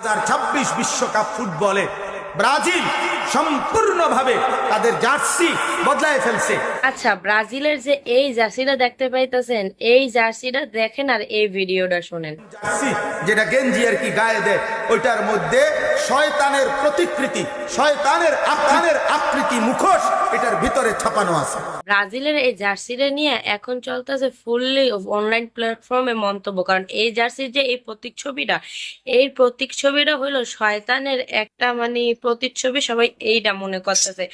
2026 বিশ্বকাপ ফুটবলে ব্রাজিল সম্পূর্ণভাবে তাদের জার্সি বদলায় ফেলছে। আচ্ছা, ব্রাজিলের যে এই জার্সিটা দেখতে পাইতেছেন, এই জার্সিটা দেখেন আর এই ভিডিওটা শুনেন। জার্সি যেটা গেঞ্জি আর কি গায়ে দেয়, ওইটার মধ্যে শয়তানের প্রতিকৃতি, শয়তানের আকৃতি মুখোশ এটার ভিতরে ছাপানো আছে। ব্রাজিলের এই জার্সিটা নিয়ে এখন চলতেছে ফুললি অনলাইন প্ল্যাটফর্মে মন্তব্য, কারণ এই জার্সির যে এই প্রতীকছবিটা হইলো শয়তানের একটা প্রতিচ্ছবি, সবাই এইটা মনে করতেছে।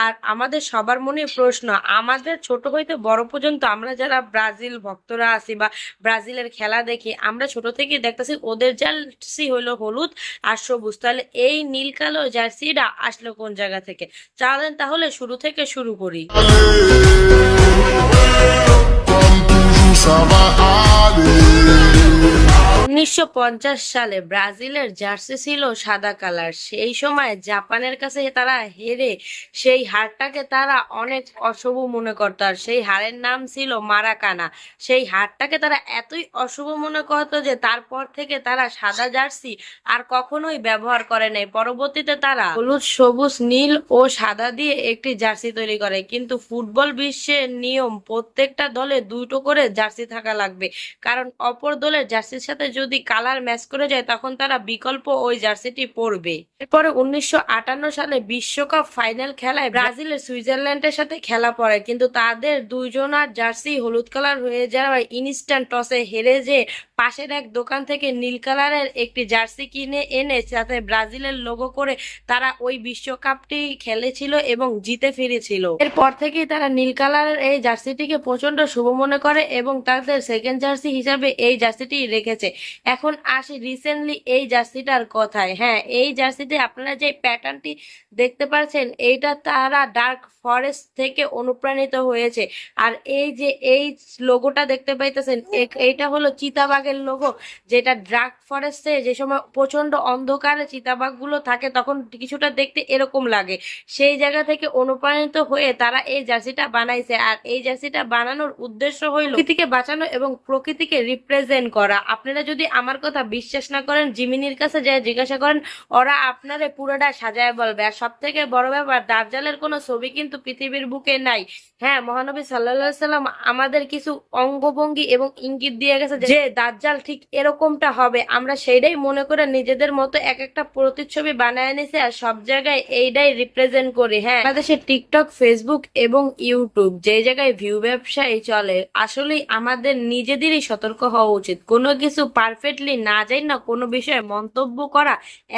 আর আমাদের সবার মনে প্রশ্ন, আমাদের ছোট হইতে বড় পর্যন্ত আমরা যারা ব্রাজিল ভক্তরা আছি বা ব্রাজিলের খেলা দেখি, আমরা ছোট থেকে দেখতেছি ওদের জার্সি হইলো হলুদ আর সবুজ, তাহলে এই নীল কালো জার্সিটা আসলো কোন জায়গা থেকে? চলেন তাহলে শুরু থেকে শুরু করি। 1950 সালে ব্রাজিলের জার্সি ছিল সাদা কালার। সেই সময় জাপানের কাছে তারা হেরে সেই হারটাকে তারা অনেক অশুভ মনে করত, আর সেই হারের নাম ছিল মারাকানা। সেই হারটাকে তারা এতই অশুভ মনে করতো যে তারপর থেকে তারা সাদা জার্সি আর কখনোই ব্যবহার করে নাই। পরবর্তীতে তারা হলুদ, সবুজ, নীল ও সাদা দিয়ে একটি জার্সি তৈরি করে। কিন্তু ফুটবল বিশ্বের নিয়ম, প্রত্যেকটা দলে দুটো করে জার্সি থাকা লাগবে, কারণ অপর দলের জার্সির সাথে যদি কালার ম্যাচ করে যায় তখন তারা বিকল্প ওই জার্সিটি পরবে। এরপরে 1958 সালে বিশ্বকাপ ফাইনাল খেলায় ব্রাজিলের সুইজারল্যান্ডের সাথে খেলা পড়ে, কিন্তু তাদের দুইজনার জার্সি হলুদ কালার হয়ে যাওয়ায় ইনস্ট্যান্ট টসে হেরে যে পাশের এক দোকান থেকে নীল কালারের একটি জার্সি কিনে এনে সাথে ব্রাজিলের লোগো করে তারা ওই বিশ্বকাপটি খেলেছিল এবং জিতে ফিরেছিল। এরপর থেকেই তারা নীল কালারের এই জার্সিটিকে প্রচন্ড শুভ মনে করে এবং তাদের সেকেন্ড জার্সি হিসাবে এই জার্সিটি রেখেছে। এখন আসি রিসেন্টলি এই জার্সিটার কথায়। হ্যাঁ, এই জার্সিতে আপনারা যে প্যাটার্নটি দেখতে পাচ্ছেন, এইটা তারা ডার্ক ফরেস্ট থেকে অনুপ্রাণিত হয়েছে। আর এই যে এই লোগোটা দেখতে পাইতেছেন, এইটা হলো চিতাবাঘের লোগো, যেটা ডার্ক ফরেস্টে যে সময় প্রচন্ড অন্ধকারে চিতাবাঘ গুলো থাকে তখন কিছুটা দেখতে এরকম লাগে। সেই জায়গা থেকে অনুপ্রাণিত হয়ে তারা এই জার্সিটা বানাইছে। আর এই জার্সিটা বানানোর উদ্দেশ্য হইল প্রকৃতিকে বাঁচানো এবং প্রকৃতিকে রিপ্রেজেন্ট করা। আপনারা যদি আমার কথা বিশ্বাস না করেন, জিমিনির কাছে যা জিজ্ঞাসা করেন, ওরা আপনারে পুরোটা সাজায় বলবে। আর সব থেকে বড় ব্যাপার, দাজ্জালের কোনো ছবি কিন্তু পৃথিবীর বুকে নাই। হ্যাঁ, মহানবী সাল্লাল্লাহু আলাইহি সাল্লাম আমাদের কিছু অঙ্গভঙ্গি এবং ইঙ্গিত দিয়ে গেছে যে দাজ্জাল ঠিক এরকমটা হবে। আমরা সেইটাই মনে করে নিজেদের মতো এক একটা প্রতিচ্ছবি বানায় নিছে আর সব জায়গায় এইটাই রিপ্রেজেন্ট করি। হ্যাঁ, বাংলাদেশে টিকটক, ফেসবুক এবং ইউটিউব যে জায়গায় ভিউ ব্যবসায় চলে, আসলেই আমাদের নিজেদেরই সতর্ক হওয়া উচিত। কোনো কিছু পারফেক্টলি না যাই না কোনো বিষয়ে মন্তব্য করা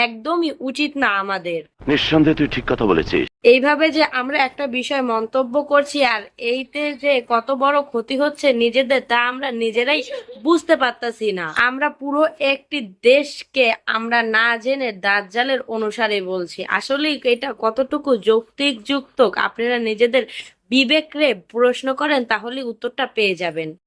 একদমই উচিত না আমাদের। নিঃসন্দেহে তুই ঠিক কথা বলেছিস। এইভাবে যে আমরা একটা বিষয় মন্তব্য করছি আর এইতে যে কত বড় ক্ষতি হচ্ছে নিজেদের, তা আমরা নিজেরাই বুঝতে পারতাছি না। আমরা পুরো একটি দেশকে আমরা না জেনে দাজ্জালের অনুসারে বলছি। আসলে এটা কতটুকু যৌক্তিক যুক্ত, আপনারা নিজেদের বিবেকরে প্রশ্ন করেন তাহলে উত্তরটা পেয়ে যাবেন।